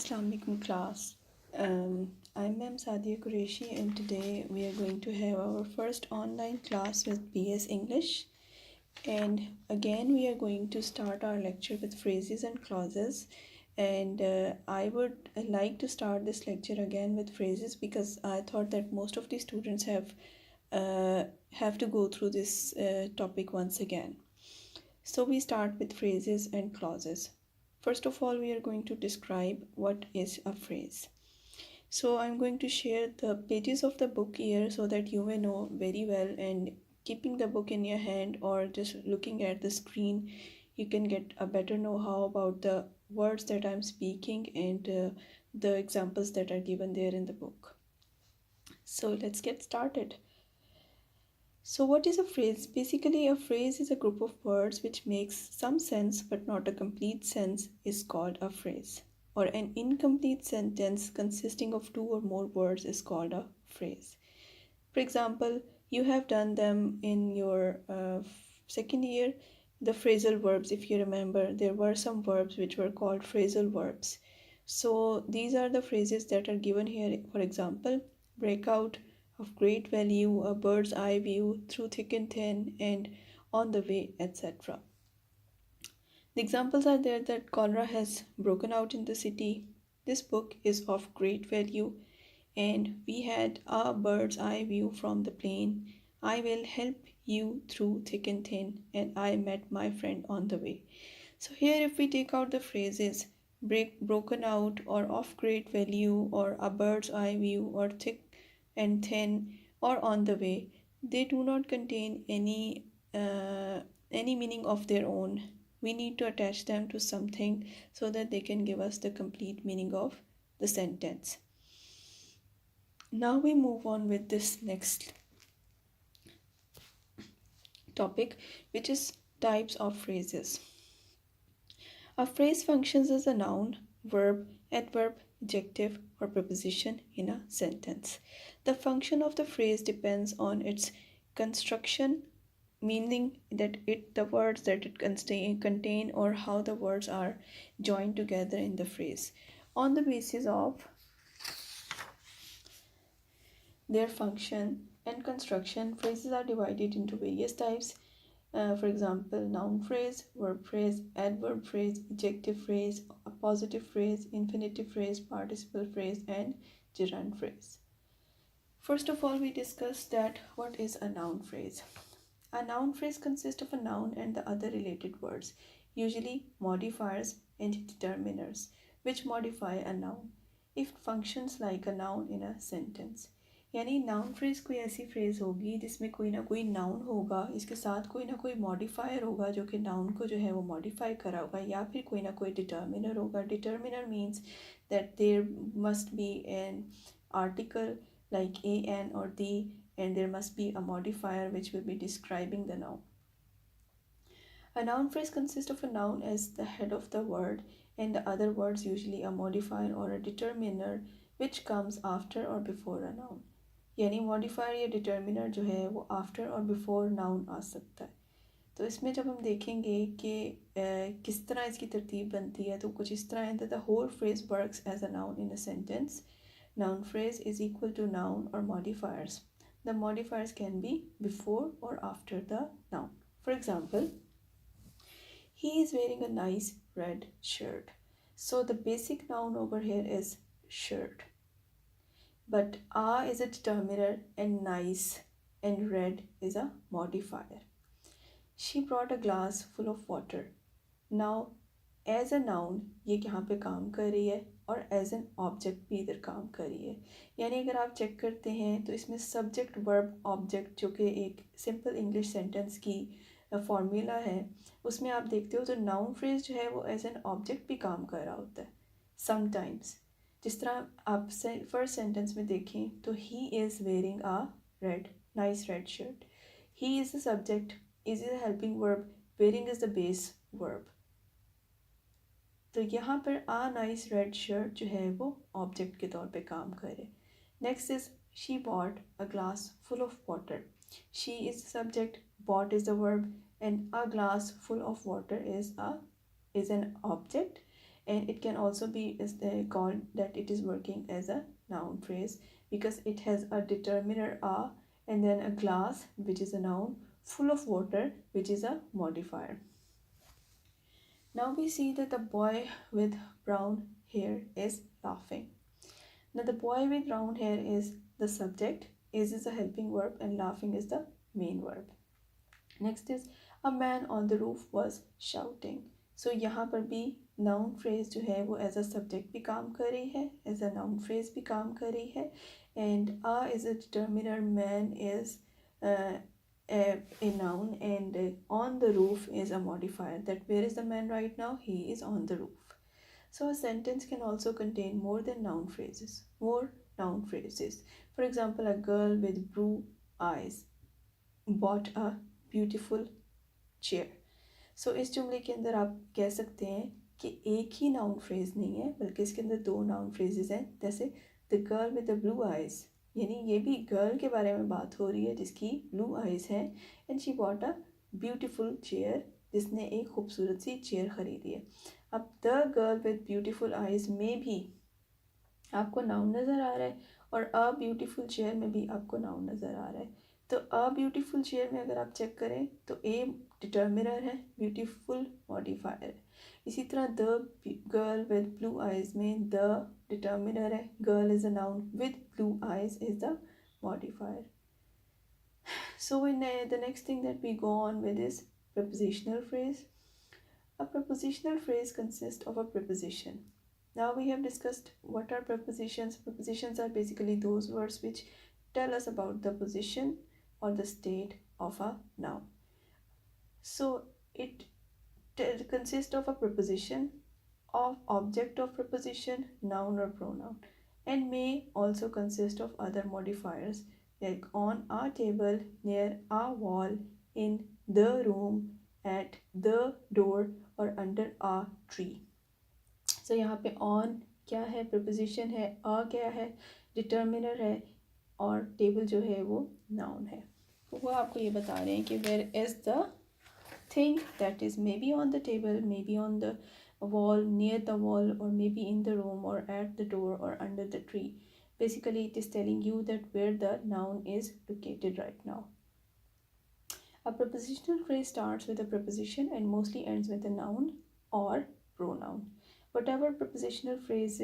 Assalamu alaikum class. I'm Ma'am Sadia Qureshi and today we are going to have our first online class with BS English. And again we are going to start our lecture with phrases and clauses. And I would like to start this lecture again with phrases because I thought that most of the students have to go through this topic once again. So we start with phrases and clauses. First of all, we are going to describe what is a phrase. So I'm going to share the pages of the book here so that you may know very well, and keeping the book in your hand or just looking at the screen, you can get a better know-how about the words that I'm speaking and the examples that are given there in the book. So let's get started. So what is a phrase? Basically, a phrase is a group of words which makes some sense but not a complete sense is called a phrase. Or an incomplete sentence consisting of two or more words is called a phrase. For example, you have done them in your second year, the phrasal verbs. If you remember, there were some verbs which were called phrasal verbs. So these are the phrases that are given here. For example, break out, of great value, a bird's eye view, through thick and thin, and on the way, etc. The examples are there that cholera has broken out in the city. This book is of great value, and we had a bird's eye view from the plane. I will help you through thick and thin, and I met my friend on the way. So here if we take out the phrases broken out or of great value or a bird's eye view or thick and thin or on the way, they do not contain any meaning of their own. We need to attach them to something so that they can give us the complete meaning of the sentence. Now we move on with this next topic, which is types of phrases. A phrase functions as a noun, verb, adverb, adjective, or preposition in a sentence. The function of the phrase depends on its construction, meaning that the words that it contain or how the words are joined together in the phrase. On the basis of their function and construction, phrases are divided into various types. For example, noun phrase, verb phrase, adverb phrase, adjective phrase, appositive phrase, infinitive phrase, participle phrase, and gerund phrase. First of all, we discuss that what is a noun phrase. A noun phrase consists of a noun and the other related words, usually modifiers and determiners, which modify a noun. It functions like a noun in a sentence. यानी noun phrase कोई ऐसी phrase होगी जिसमें कोई ना कोई noun होगा, इसके साथ कोई ना कोई मॉडिफायर होगा जो कि नाउन को जो है वो मॉडिफाई करा होगा, या फिर कोई ना कोई डिटर्मिनर होगा. Determiner means that there must be an article like a, an, or the, and there must be a modifier which will be describing the noun. A noun phrase consists of a noun as the head of the word and the other words usually a modifier or a determiner which comes after or before a noun. यानी modifier या determiner जो है वो after और before noun आ सकता है. तो इसमें जब हम देखेंगे कि किस तरह इसकी तरतीब बनती है तो कुछ इस तरह है that the whole phrase works as a noun in a sentence. Noun phrase is equal to noun or modifiers. The modifiers can be before or after the noun. For example, he is wearing a nice red shirt. So the basic noun over here is shirt. But a is a determiner and nice and red is a modifier. She brought a glass full of water. Now as a noun ये यहाँ पे काम कर रही है और as an object भी इधर काम कर रही है. यानी अगर आप चेक करते हैं तो इसमें सब्जेक्ट वर्ब ऑब्जेक्ट जो कि एक सिंपल इंग्लिश सेंटेंस की फॉर्मूला है उसमें आप देखते हो तो नाउन फ्रेज जो है वो एज एन ऑब्जेक्ट भी काम कर रहा होता है समटाइम्स. जिस तरह आप फर्स्ट सेंटेंस में देखें तो he is wearing a red nice red shirt. He is the subject, is the helping verb, wearing is the base verb. तो यहाँ पर आ नाइस रेड शर्ट जो है वो ऑब्जेक्ट के तौर पे काम करे. Next is she bought a glass full of water. She is the subject, bought is the verb, and a glass full of water is an object, and it can also be called that it is working as a noun phrase because it has a determiner a and then a glass, which is a noun, full of water, which is a modifier. Now we see that the boy with brown hair is laughing. Now the boy with brown hair is the subject, is a helping verb, and laughing is the main verb. Next is a man on the roof was shouting. So यहाँ पर भी noun phrase जो है वो as a subject भी काम कर रही है, as a noun phrase भी काम कर रही है, and a is a determiner, man is a noun, and on the roof is a modifier. That where is the man right now? He is on the roof. So a sentence can also contain more noun phrases. For example, a girl with blue eyes bought a beautiful chair. So इस जुमले के अंदर आप कह सकते हैं कि एक ही नाउन फ्रेज नहीं है, बल्कि इसके अंदर दो नाउन फ्रेजेस हैं. जैसे the girl with the blue eyes, यानी ये भी गर्ल के बारे में बात हो रही है जिसकी ब्लू आइज है, and she bought a beautiful chair, जिसने एक खूबसूरत सी चेयर खरीदी है. अब the girl with beautiful eyes में भी आपको नाउन नज़र आ रहा है और अ ब्यूटीफुल चेयर में भी आपको नाउन नज़र आ रहा है. तो अ ब्यूटीफुल चेयर में अगर आप चेक करें तो ए डिटर्मिनर है, ब्यूटीफुल मॉडिफायर है. इसी तरह the girl with blue eyes में द डिटर्मिनर है, girl is a noun, with blue eyes is the modifier. So the next thing that we go on with is prepositional phrase. A prepositional phrase consists of a preposition. Now we have discussed what are prepositions. Prepositions are basically those words which tell us about the position or the state of a noun. So it consists of a preposition, of object of preposition, noun or pronoun, and may also consist of other modifiers like on a table, near a wall, in the room, at the door, or under a tree. So यहाँ पे on क्या है, preposition है, a क्या है, determiner है, और table जो है वो noun है. वो आपको ये बता रहे हैं कि where is the thing that is maybe on the table, maybe on the wall, near the wall, or maybe in the room, or at the door, or under the tree. Basically it is telling you that where the noun is located right now. A prepositional phrase starts with a preposition and mostly ends with a noun or pronoun. Whatever prepositional phrase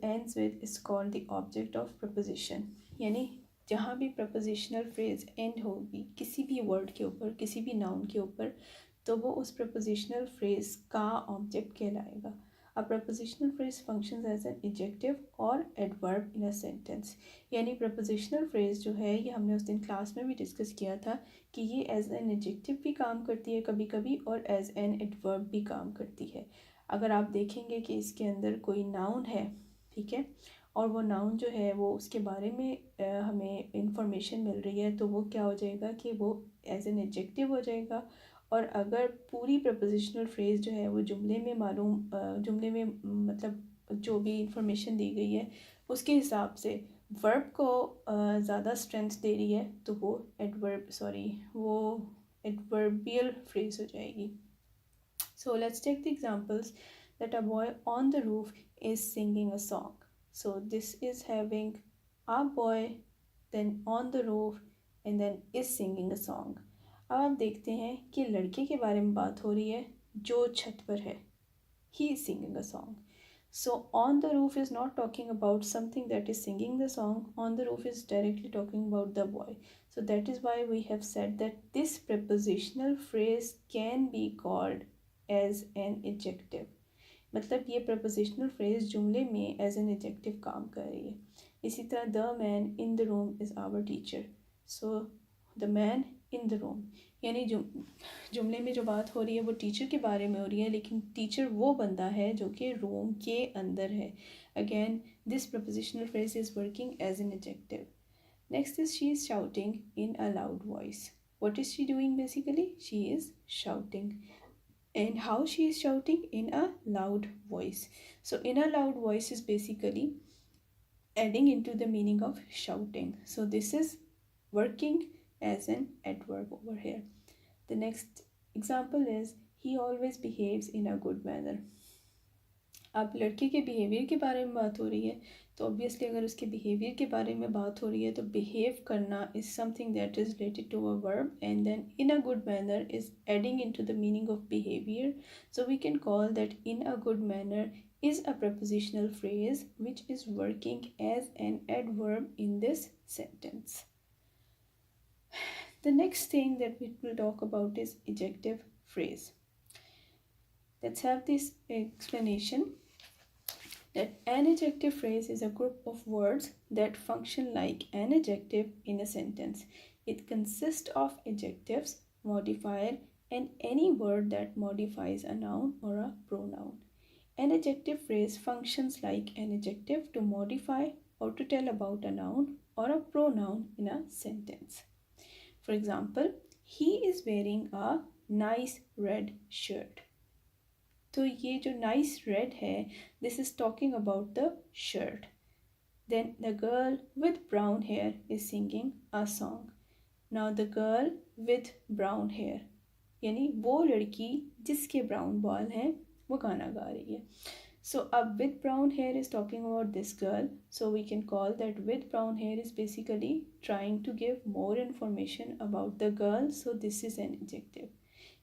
ends with is called the object of preposition. यानी जहाँ भी prepositional phrase end होगी किसी भी word के ऊपर, किसी भी noun के ऊपर, तो वो उस prepositional phrase का object कहलाएगा. A prepositional phrase functions as an adjective or adverb in a sentence. यानी prepositional phrase जो है ये हमने उस दिन क्लास में भी डिस्कस किया था कि ये as an adjective भी काम करती है कभी कभी और as an adverb भी काम करती है. अगर आप देखेंगे कि इसके अंदर कोई नाउन है, ठीक है, और वो नाउन जो है वो उसके बारे में हमें इंफॉर्मेशन मिल रही है, तो वो क्या हो जाएगा कि वो एज एन एडजेक्टिव हो जाएगा. और अगर पूरी प्रपोजिशनल फ्रेज जो है वो जुमले में मतलब जो भी इंफॉर्मेशन दी गई है उसके हिसाब से वर्ब को ज़्यादा स्ट्रेंथ दे रही है, तो वो एडवर्बियल फ्रेज हो जाएगी. So let's take the examples that a boy on the roof is singing a song. So this is having a boy, then on the roof, and then is singing a song. अब आप देखते हैं कि लड़के के बारे में बात हो रही है जो छत पर है. He is singing a song. So on the roof is not talking about something that is singing the song. On the roof is directly talking about the boy. So that is why we have said that this prepositional phrase can be called as an adjective. मतलब ये prepositional phrase जुमले में as an adjective काम कर रही है. इसी तरह the man in the room is our teacher. So the man in the room यानी जुमले में जो बात हो रही है वो टीचर के बारे में हो रही है, लेकिन टीचर वो बंदा है जो कि रूम के अंदर है. Again, this prepositional phrase is working as an adjective. Next is she is shouting in a loud voice. What is she doing basically? She is shouting. And how she is shouting? In a loud voice. So in a loud voice is basically adding into the meaning of shouting. So this is working as an adverb over here. The next example is he always behaves in a good manner. अब लड़के के behaviour के बारे में बात हो रही है, तो ऑब्वियसली अगर उसके बिहेवियर के बारे में बात हो रही है तो बिहेव करना is something that is related to a verb, and then in a good manner is adding into the meaning of behaviour. So we can call that in a good manner is a prepositional phrase which is working as an adverb in this sentence. The next thing that we will talk about is ejective phrase. Let's have this explanation. That an adjective phrase is a group of words that function like an adjective in a sentence. It consists of adjectives, modifier, and any word that modifies a noun or a pronoun. An adjective phrase functions like an adjective to modify or to tell about a noun or a pronoun in a sentence. For example, he is wearing a nice red shirt. तो ये जो nice red है, this is talking about the shirt. Then the girl with brown hair is singing a song. Now the girl with brown hair, यानी वो लड़की जिसके brown बाल हैं वो गाना गा रही है. So with brown hair is talking about this girl. So we can call that with brown hair is basically trying to give more information about the girl. So this is an adjective.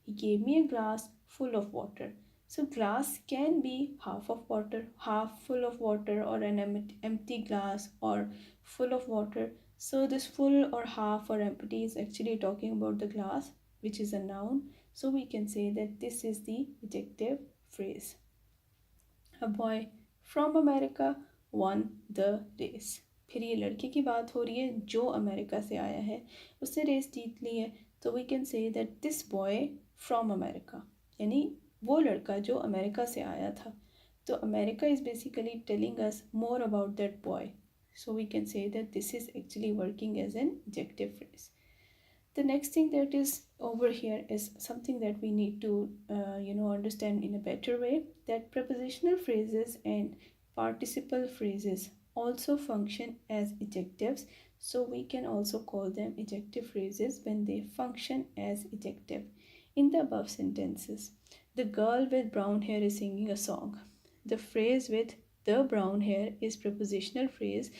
He gave me a glass full of water. So glass can be half of water, half full of water, or an empty glass or full of water. So this full or half or empty is actually talking about the glass, which is a noun. So we can say that this is the adjective phrase. A boy from America won the race. फिर ये लड़के की बात हो रही है जो America से आया है, उसने रेस जीत ली है. तो we can say that this boy from America, यानी वो लड़का जो अमेरिका से आया था. तो America is basically telling us more about that boy. So we can say that this is actually working as an adjective phrase. The next thing that is over here is something that we need to understand in a better way, that prepositional phrases and participle phrases also function as adjectives. So we can also call them adjective phrases when they function as adjective. In the above sentences, the girl with brown hair is singing a song. The phrase with the brown hair is prepositional phrase